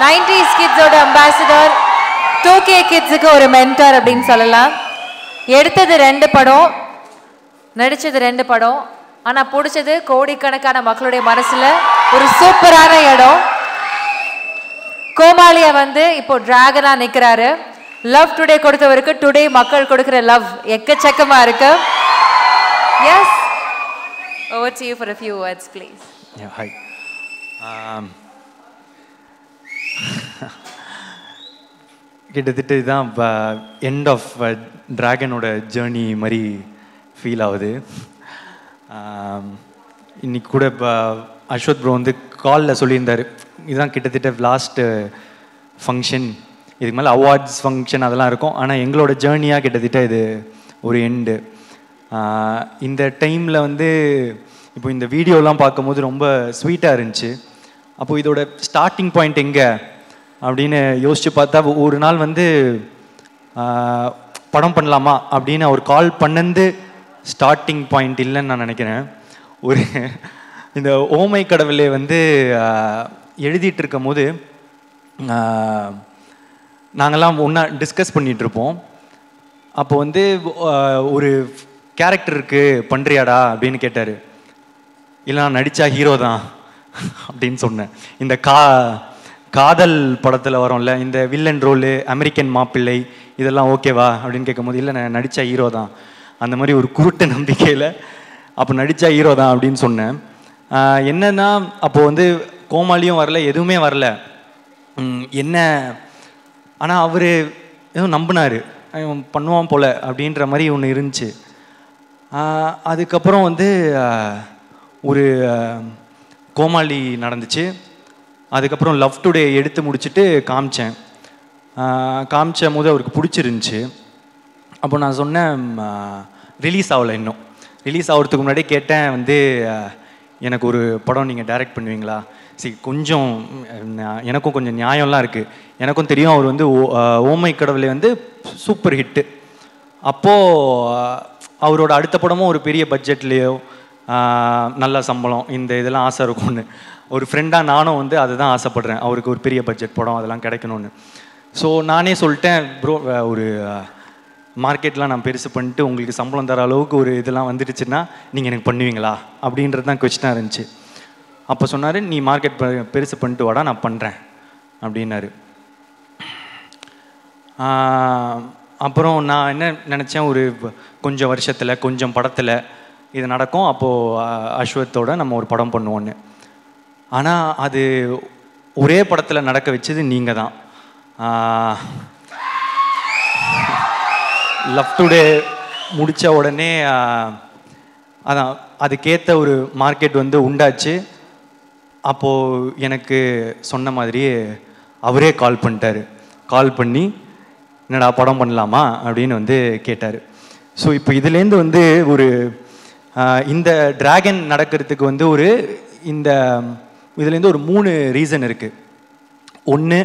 90s கிட்ஸோட ambassador, 2K கிட்ஸுக்கு ஒரு mentor அப்படின்னு சொல்லலாம். எடுத்தது 2 படம், நடிச்சது 2 படம், ஆனா பிடிச்சது கோடிக்கணக்கான மக்களுடைய மனசுல ஒரு சூப்பரான இடம். கோமாளியா வந்து இப்போ டிராகனா நிக்கிறாரு. லவ் டுடே கொடுத்தவருக்கு டுடே மக்கள் கொடுக்கிற லவ் எக்கச்சக்கமா இருக்கு. Yes, over to you for a few words please. Yeah, hi. கிட்டத்தட்ட இதுதான் எண்ட் ஆஃப் டிராகனோட ஜேர்னி மாதிரி ஃபீல் ஆகுது. இன்னைக்கு கூட இப்போ அஸ்வத் ப்ரோ வந்து காலில் சொல்லியிருந்தார், இதுதான் கிட்டத்தட்ட லாஸ்ட்டு ஃபங்க்ஷன், இதுக்கு மேலே அவார்ட்ஸ் ஃபங்க்ஷன் அதெல்லாம் இருக்கும், ஆனால் எங்களோட ஜேர்னியாக கிட்டத்தட்ட இது ஒரு எண்டு. இந்த டைமில் வந்து இப்போ இந்த வீடியோலாம் பார்க்கும்போது ரொம்ப ஸ்வீட்டாக இருந்துச்சு. அப்போது இதோட ஸ்டார்டிங் பாயிண்ட் எங்கே அப்படின்னு யோசித்து பார்த்தா, ஒரு நாள் வந்து படம் பண்ணலாமா அப்படின்னு அவர் கால் பண்ணது ஸ்டார்டிங் பாயிண்ட் இல்லைன்னு நான் நினைக்கிறேன். ஒரு இந்த ஓமை கடவுளே வந்து எழுதிட்டு இருக்கும் போது நாங்கள்லாம் ஒன்றா டிஸ்கஸ் பண்ணிகிட்ருப்போம். அப்போ வந்து ஒரு கேரக்டருக்கு பண்ணுறியாடா அப்படின்னு கேட்டார். இல்லை நான் நடித்தா ஹீரோ தான் அப்படின்னு சொன்னேன். இந்த காதல் படத்தில் வரோம்ல, இந்த வில்லன் ரோலு, அமெரிக்கன் மாப்பிள்ளை, இதெல்லாம் ஓகேவா அப்படின்னு கேட்கும்போது, இல்லை நான் நடித்தா ஹீரோ தான், அந்த மாதிரி ஒரு குருட்டு நம்பிக்கையில் அப்போ நடித்தா ஹீரோ தான் அப்படின்னு சொன்னேன். என்னன்னா அப்போது வந்து கோமாளியும் வரல, எதுவுமே வரல என்ன, ஆனால் அவர் எதுவும் நம்பினார், பண்ணுவான் போல் அப்படின்ற மாதிரி ஒன்று இருந்துச்சு. அதுக்கப்புறம் வந்து ஒரு கோமாளி நடந்துச்சு. அதுக்கப்புறம் லவ் டுடே எடுத்து முடிச்சுட்டு காமிச்ச போது அவருக்கு பிடிச்சிருந்துச்சு. அப்போ நான் சொன்னேன், ரிலீஸ் ஆகலை, இன்னும் ரிலீஸ் ஆகிறதுக்கு முன்னாடி கேட்டேன் வந்து, எனக்கு ஒரு படம் நீங்கள் டைரக்ட் பண்ணுவீங்களா? சரி, கொஞ்சம் எனக்கும் கொஞ்சம் நியாயம்லாம் இருக்குது, எனக்கும் தெரியும் அவர் வந்து ஓமை கடவுளை வந்து சூப்பர் ஹிட்டு. அப்போது அவரோட அடுத்த படமும் ஒரு பெரிய பட்ஜெட்லேயோ நல்ல சம்பளம், இந்த இதெல்லாம் ஆசை இருக்கும்னு, ஒரு ஃப்ரெண்டாக நானும் வந்து அதை தான் ஆசைப்பட்றேன், அவருக்கு ஒரு பெரிய பட்ஜெட் படம் அதெல்லாம் கிடைக்கணும்னு. ஸோ நானே சொல்லிட்டேன், ப்ரோ ஒரு மார்க்கெட்லாம் நான் பெருசு பண்ணிட்டு உங்களுக்கு சம்பளம் தர அளவுக்கு ஒரு இதெல்லாம் வந்துடுச்சுன்னா நீங்கள் எனக்கு பண்ணுவீங்களா அப்படின்றது தான் கொஸ்டினாக இருந்துச்சு. அப்போ சொன்னார், நீ மார்க்கெட் பெருசு பண்ணிட்டு வாடா, நான் பண்ணுறேன் அப்படின்னாரு. அப்புறம் நான் என்ன நினச்சேன், ஒரு கொஞ்சம் வருஷத்தில் கொஞ்சம் படத்தில் இது நடக்கும், அப்போது அஸ்வத்தோட நம்ம ஒரு படம் பண்ணுவோன்னு. ஆனால் அது ஒரே படத்தில் நடக்க வச்சது நீங்கள் தான். லவ் டுடே முடித்த உடனே அதான் அதுக்கேற்ற ஒரு மார்க்கெட் வந்து உண்டாச்சு. அப்போது எனக்கு சொன்ன மாதிரியே அவரே கால் பண்ணிட்டார். கால் பண்ணி என்னடா படம் பண்ணலாமா அப்படின்னு வந்து கேட்டார். ஸோ இப்போ இதுலேருந்து வந்து ஒரு இந்த டிராகன் நடக்கிறதுக்கு வந்து இதுலேருந்து ஒரு 3 ரீசன் இருக்குது. ஒன்று,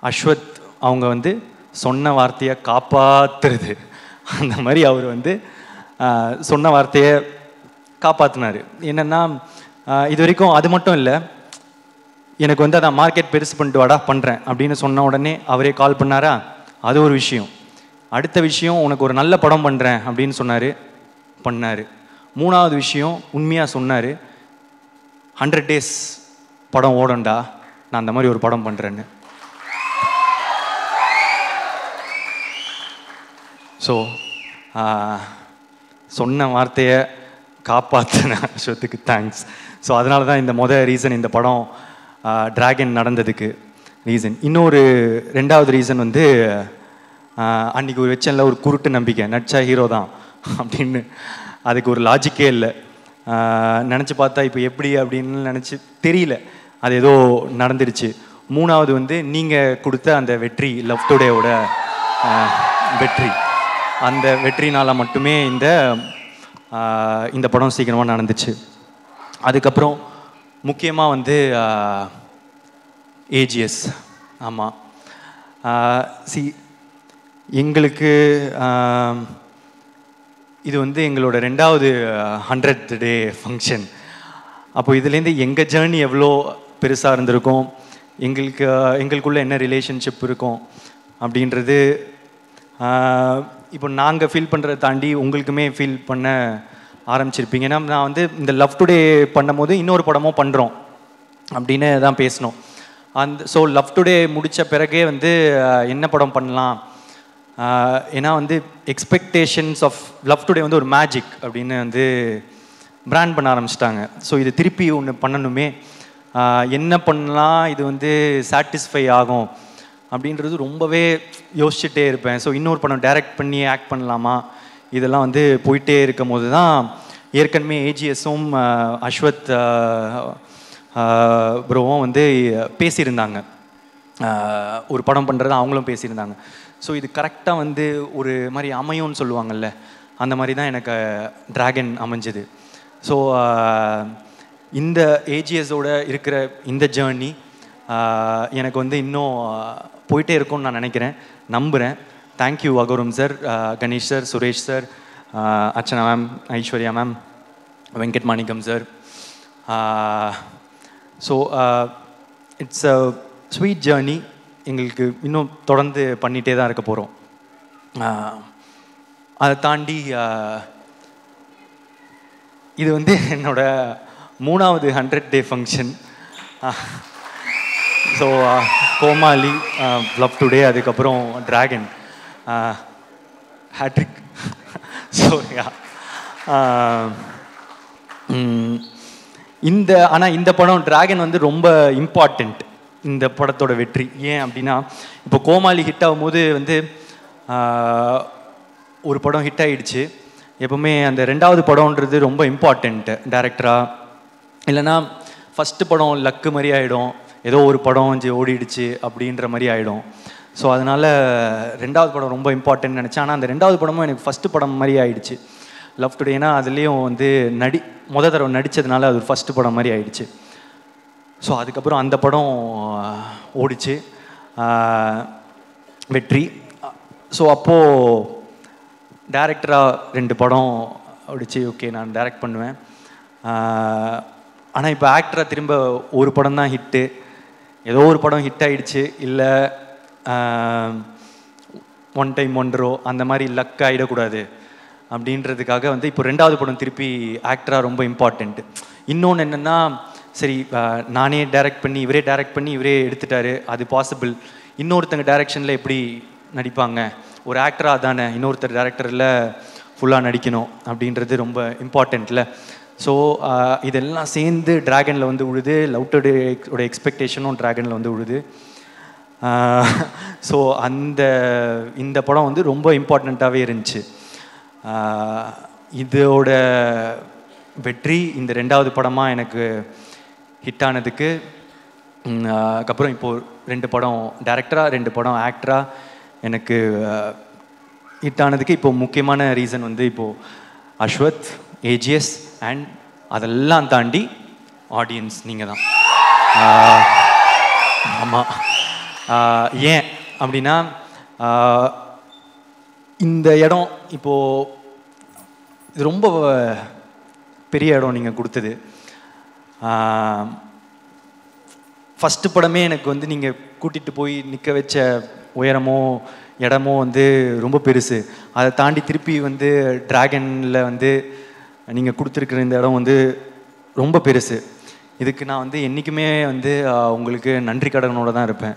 அஸ்வத் அவங்க வந்து சொன்ன வார்த்தையை காப்பாற்றுறது, அந்த மாதிரி அவர் வந்து சொன்ன வார்த்தையை காப்பாற்றினார். என்னென்னா இது வரைக்கும் அது மட்டும் இல்லை, எனக்கு வந்து அதான் மார்க்கெட் பெருசு பண்ணிட்டு வாடா பண்ணுறேன் அப்படின்னு சொன்ன உடனே அவரே கால் பண்ணாரா, அது ஒரு விஷயம். அடுத்த விஷயம், உனக்கு ஒரு நல்ல படம் பண்ணுறேன் அப்படின்னு சொன்னார், பண்ணார். 3வது விஷயம், உண்மையாக சொன்னார், 100 days படம் ஓடண்டா, நான் அந்த மாதிரி ஒரு படம் பண்ணுறேன்னு. ஸோ சொன்ன வார்த்தையை காப்பாற்றின அஸ்வத்துக்கு தேங்க்ஸ். ஸோ அதனால தான் இந்த ரீசன், இந்த படம் டிராகன் நடந்ததுக்கு ரீசன். இன்னொரு 2வது ரீசன் வந்து, அன்றைக்கி ஒரு வச்சனில் ஒரு குருட்டு நம்பிக்கை, நடிச்சா ஹீரோ தான் அப்படின்னு, அதுக்கு ஒரு லாஜிக்கே இல்லை. நினச்சி பார்த்தா இப்போ எப்படி அப்படின்னு நினச்சி தெரியல, அது ஏதோ நடந்துருச்சு. 3வது வந்து நீங்கள் கொடுத்த அந்த வெற்றி, லவ் டுடேவோட வெற்றி, அந்த வெற்றினால் மட்டுமே இந்த படம் சீக்கிரமாக நடந்துச்சு. அதுக்கப்புறம் முக்கியமாக வந்து ஏஜிஎஸ். ஆமாம், எங்களுக்கு இது வந்து எங்களோட 2வது 100th day ஃபங்க்ஷன். அப்போ இதுலேருந்து எங்கள் ஜேர்னி எவ்வளோ பெருசாக இருந்திருக்கும், எங்களுக்குள்ள என்ன ரிலேஷன்ஷிப் இருக்கும் அப்படின்றது இப்போ நாங்கள் ஃபீல் பண்ணுறதை தாண்டி உங்களுக்குமே ஃபீல் பண்ண ஆரம்பிச்சிருப்பீங்க. ஏன்னா நான் வந்து இந்த லவ் டுடே பண்ணும் போது இன்னொரு படமும் பண்ணுறோம் அப்படின்னு தான் பேசணும். ஸோ லவ் டுடே முடித்த பிறகே வந்து என்ன படம் பண்ணலாம், ஏன்னா வந்து எக்ஸ்பெக்டேஷன்ஸ் ஆஃப் லவ் டுடே வந்து ஒரு மேஜிக் அப்படின்னு வந்து பிராண்ட் பண்ண ஆரம்பிச்சிட்டாங்க. ஸோ இது திருப்பி ஒன்று பண்ணணுமே, என்ன பண்ணலாம் இது வந்து சாட்டிஸ்ஃபை ஆகும் அப்படின்றது ரொம்பவே யோசிச்சுட்டே இருப்பேன். ஸோ இன்னொரு படம் டைரக்ட் பண்ணி ஆக்ட் பண்ணலாமா, இதெல்லாம் வந்து போயிட்டே இருக்கும் போது தான் ஏற்கனவே ஏஜிஎஸும் அஸ்வத் ப்ரோவும் வந்து பேசியிருந்தாங்க, ஒரு படம் பண்ணுறது அவங்களும் பேசியிருந்தாங்க. ஸோ இது கரெக்டாக வந்து ஒரு மாதிரி அமையும்னு சொல்லுவாங்கள்ல, அந்த மாதிரி தான் எனக்கு டிராகன் அமைஞ்சது. ஸோ இந்த ஏஜிஎஸோட இருக்கிற இந்த ஜேர்னி எனக்கு வந்து இன்னும் போயிட்டே இருக்கும்னு நான் நினைக்கிறேன், நம்புகிறேன். Thank you Agoram sir, Ganesh sir, Suresh sir, Archana ma'am, Aishwarya ma'am, Venkat Manickam sir. So it's a sweet journey, எங்களுக்கு இன்னும் தொடர்ந்து பண்ணிகிட்டே தான் இருக்க போகிறோம். அதை தாண்டி இது வந்து என்னோட 3வது 100 டே ஃபங்க்ஷன். ஸோ கோமாளி, லவ் டுடே, அதுக்கப்புறம் டிராகன், ஹேட்ரிக். ஸோ ஆனால் இந்த படம் டிராகன் வந்து ரொம்ப இம்பார்ட்டண்ட் இந்த படத்தோட வெற்றி. ஏன் அப்படின்னா இப்போ கோமாளி ஹிட் ஆகும்போது வந்து ஒரு படம் ஹிட் ஆகிடுச்சு, எப்போவுமே அந்த 2வது படம்ன்றது ரொம்ப இம்பார்ட்டண்ட்டு டேரக்டராக. இல்லைனா ஃபஸ்ட்டு படம் லக்கு மாதிரி ஆகிடும், ஏதோ ஒரு படம் ஓடிடுச்சு அப்படின்ற மாதிரி ஆகிடும். ஸோ அதனால் 2வது படம் ரொம்ப இம்பார்ட்டன்ட் நினச்சேன். ஆனால் அந்த 2வது படமும் எனக்கு ஃபஸ்ட்டு படம் மாதிரி ஆகிடுச்சு லவ் டுடேனா. அதுலேயும் வந்து மொதல் தடவை நடித்ததுனால அது ஒரு ஃபஸ்ட்டு படம் மாதிரி ஆகிடுச்சு. ஸோ அதுக்கப்புறம் அந்த படம் ஓடிச்சு, வெற்றி. ஸோ அப்போது டேரக்டராக 2 படம் ஓடிச்சு, ஓகே நான் டைரக்ட் பண்ணுவேன். ஆனால் இப்போ ஆக்டராக திரும்ப ஒரு படம் தான் ஹிட்டு, ஏதோ ஒரு படம் ஹிட் ஆகிடுச்சு, இல்லை ஒன் டைம் ஒன்றோ அந்த மாதிரி லக் ஆகிடக்கூடாது அப்படின்றதுக்காக வந்து இப்போ 2வது படம் திருப்பி ஆக்டராக ரொம்ப இம்பார்ட்டண்ட்டு. இன்னொன்று என்னென்னா, சரி நானே டைரக்ட் பண்ணி இவரே டைரக்ட் பண்ணி இவரே எடுத்துட்டாரு, அது பாசிபிள். இன்னொருத்தங்க டைரக்ஷனில் எப்படி நடிப்பாங்க, ஒரு ஆக்டராக தானே இன்னொருத்தர் டைரக்டரில் ஃபுல்லாக நடிக்கணும் அப்படின்றது ரொம்ப இம்பார்ட்டண்ட்டில். ஸோ இதெல்லாம் சேர்ந்து டிராகனில் வந்து உழுது, லவ் டுடேயோட எக்ஸ்பெக்டேஷனும் டிராகனில் வந்து உழுது. ஸோ இந்த படம் வந்து ரொம்ப இம்பார்ட்டண்ட்டாகவே இருந்துச்சு. இதோட வெற்றி இந்த 2வது படமாக எனக்கு ஹிட் ஆனதுக்கு, அதுக்கப்புறம் இப்போது 2 படம் டைரக்டராக 2 படம் ஆக்டராக எனக்கு ஹிட் ஆனதுக்கு இப்போது முக்கியமான ரீசன் வந்து இப்போது அஸ்வத், ஏஜிஎஸ் அண்ட் அதெல்லாம் தாண்டி ஆடியன்ஸ் நீங்கள் தான். ஆமாம், ஏன் அப்படின்னா இந்த இடம் இப்போது இது ரொம்ப பெரிய இடம் நீங்கள் கொடுத்தது. ஃபஸ்ட்டு படமே எனக்கு வந்து நீங்கள் கூட்டிகிட்டு போய் நிற்க வச்ச உயரமோ இடமோ வந்து ரொம்ப பெருசு. அதை தாண்டி திருப்பி வந்து டிராகனில் வந்து நீங்கள் கொடுத்துருக்குற இந்த இடம் வந்து ரொம்ப பெருசு. இதுக்கு நான் வந்து என்றைக்குமே வந்து உங்களுக்கு நன்றி கடனோட தான் இருப்பேன்.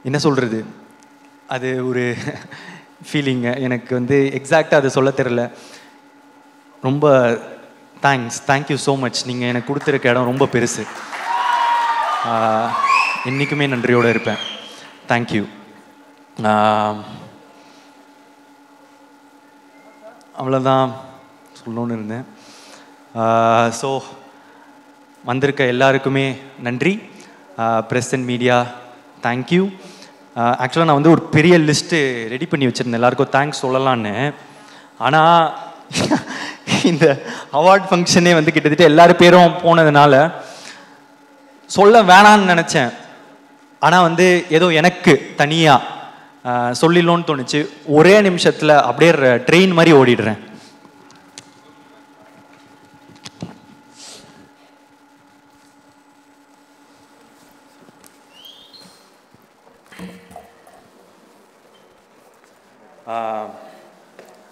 என்ன சொல்கிறது, அது ஒரு ஃபீலிங்கு எனக்கு வந்து எக்ஸாக்டாக அதை சொல்ல தெரில. ரொம்ப தேங்க்யூ ஸோ மச். நீங்கள் எனக்கு கொடுத்துருக்க இடம் ரொம்ப பெருசு, என்றைக்குமே நன்றியோடு இருப்பேன். தேங்க்யூ. அவ்வளோதான் சொல்லணுன்னு இருந்தேன். ஸோ வந்திருக்க எல்லாருக்குமே நன்றி. Press and media thank you. ஆக்சுவலாக நான் வந்து ஒரு பெரிய லிஸ்ட்டு ரெடி பண்ணி வச்சுருந்தேன் எல்லாருக்கும் தேங்க்ஸ் சொல்லலான்னு. ஆனால் இந்த அவார்ட் ஃபங்க்ஷனே வந்து கிட்டத்தட்ட எல்லாரும் பேரும் போனதுனால சொல்ல வேணான்னு நினச்சேன். ஆனால் வந்து ஏதோ எனக்கு தனியாக சொல்லிடலோன்னு தோணுச்சு. ஒரே நிமிஷத்தில் அப்படியே ட்ரெயின் மாதிரி ஓடிடுறேன்.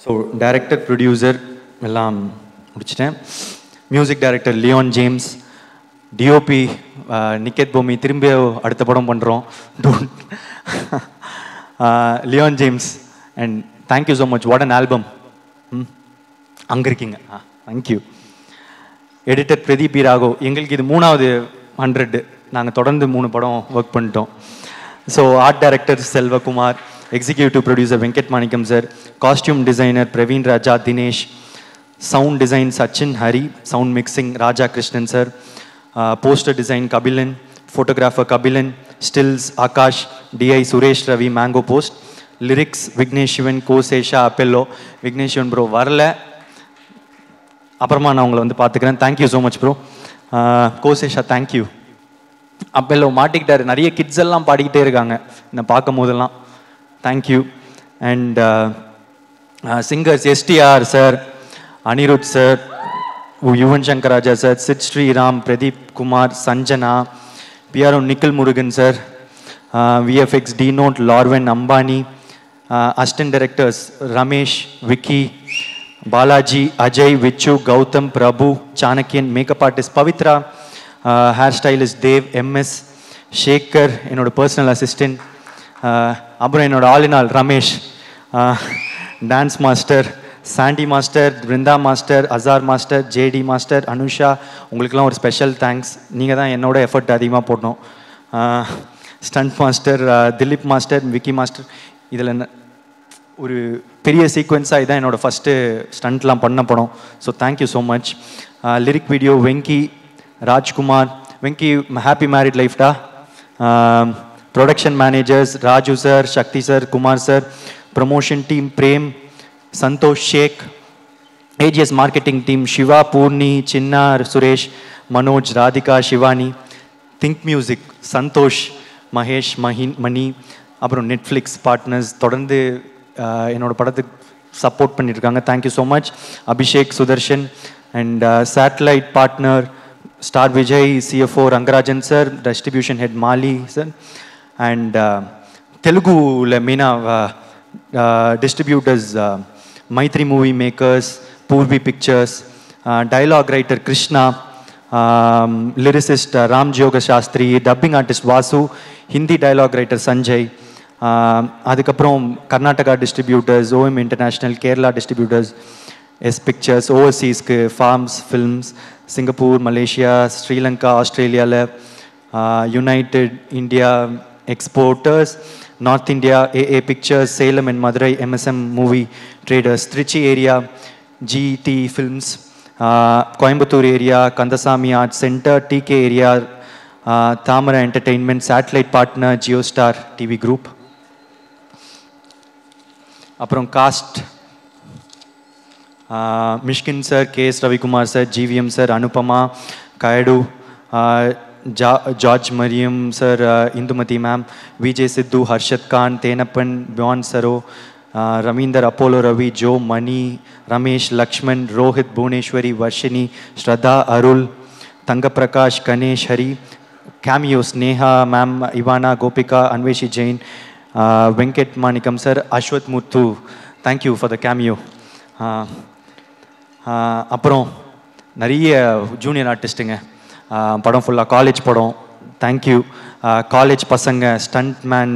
ஸோ டைரக்டர் ப்ரொடியூசர் எல்லாம் முடிச்சிட்டேன். Music director Leon James, DOP Niketh Boomi, திரும்பி அடுத்த படம் பண்ணுறோம். Leon James and thank you so much. What an album. அங்கே இருக்கீங்க. Thank you. Editor Pradeep P Raghav. எங்களுக்கு இது 3வது 100. நாங்கள் தொடர்ந்து 3 படம் ஒர்க் பண்ணிட்டோம். So art director Selvakumar, executive producer Venkat Manickam sir, costume designer Praveen Raja Dinesh, sound design Sachin Hari, sound mixing Raja Krishnan sir, poster design Kabilan, photographer Kabilan, stills Akash, DI Suresh Ravi Mango Post, lyrics Vignesh Shivan, Kosesha அப்பெல்லோ. விக்னேஷ் சிவன் ப்ரோ வரல, அப்புறமா நான் உங்களை வந்து பார்த்துக்கிறேன். Thank you so much bro. Kosesha thank you. அப்பெல்லோ மாட்டிக்கிட்டாரு. நிறைய கிட்ஸ் எல்லாம் பாடிக்கிட்டே இருக்காங்க என்னை பார்க்கும் போதெல்லாம். Thank you. And singers STR sir, Anirudh sir, Yuvan Shankar Raja sir, Sid Sriram, Pradeep Kumar, Sanjana, PRO Nikhil Murugan sir, VFX D note லார்வன் Ambani, assistant directors Ramesh, Vicky, Balaji, Ajay, Vichu, Gautham, Prabhu, Chanakyan, makeup artist Pavithra, hair stylist Dev, MS, Shekar என்னோட பர்சனல் அசிஸ்டன்ட், அப்புறம் என்னோட all Ramesh, dance master Sandy master, Brinda master, Azar master, JD master, Anusha. உங்களுக்கெல்லாம் ஒரு ஸ்பெஷல் தேங்க்ஸ். நீங்கள் தான் என்னோட effort அதிகமாக போடணும். Stunt master Dilip master, Vicky master. இதில் ஒரு பெரிய சீக்வன்ஸாக இதான் என்னோடய ஃபஸ்ட்டு ஸ்டண்ட்லாம் பண்ண படம். So thank you so much. Lyric video Venky, Rajkumar. Venky happy married லைஃப்டா. Production managers Raju sir, Sakthi sir, Kumar sir. Promotion team Prem, Santhosh Sheikh. AGS marketing team Siva, Poorni, Chinna, Suresh, Manoj, Radhika, Sivani. Think Music Santhosh, Mahesh, Mani. அப்புறம் நெட்ஃப்ளிக்ஸ் பார்ட்னர்ஸ் தொடர்ந்து என்னோடய படத்துக்கு சப்போர்ட் பண்ணியிருக்காங்க. Thank you so much. Abhishek, Sudarshan. And satellite partner Star Vijay, CFO Rangarajan sir, distribution head Mali sir. And தெலுங்குல மெயினாக distributors Mythri movie makers, Poorvi pictures, dialogue writer Krishna, lyricist Ram Joga Sastry, dubbing artist Vasu, Hindi dialogue writer Sanjay. அதுக்கப்புறம் Karnataka distributors OM international, Kerala distributors S pictures, ஓவர்சீஸ்க்கு Phars films, Singapore, Malaysia, Sri Lanka, ஆஸ்திரேலியாவில், United India exporters, north India AA pictures, Salem and Madurai MSM movie traders, Trichy area GT films, Coimbatore area Kandasamy art centre, TK area Thamarai entertainment, satellite partner Jio Star TV group. அப்புறம் cast Mysskin sir, KS Ravikumar sir, GVM sir, Anupama, Kayadu, George Mariam sir, Indumathi ma'am, Vijay Siddhu, Harshath Khan, Thenappan, Piyan Saro, Ravindar, Apollo Ravi, Jo, Mani, Ramesh, Lakshman, Rohit, Bhuvaneshwari, Varshini, Shraddha, Arul, Thangaprakash, Ganesh, Hari. Cameos Neha ma'am, Ivana, Gopika, Anveshi Jain, Venkat Manickam sir, Aswath Muthu. Thank you for the cameo. அப்புறம் நிறைய junior ஆர்டிஸ்ட்டுங்க. படம் ஃபுல்லாக college படம். Thank you. College பசங்க, stuntmen,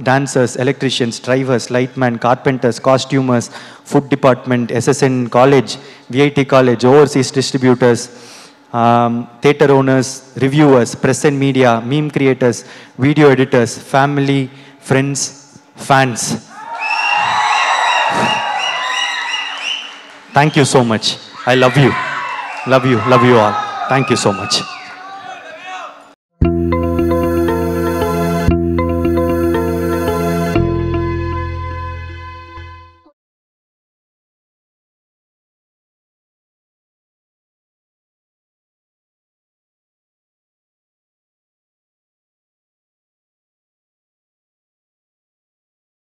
dancers, electricians, drivers, lightman, carpenters, costumers, food department, SSN college, VIT college, overseas distributors, theater owners, reviewers, press and media, meme creators, video editors, family, friends, fans. Thank you so much. I love you. Love you. Love you all. Thank you so much.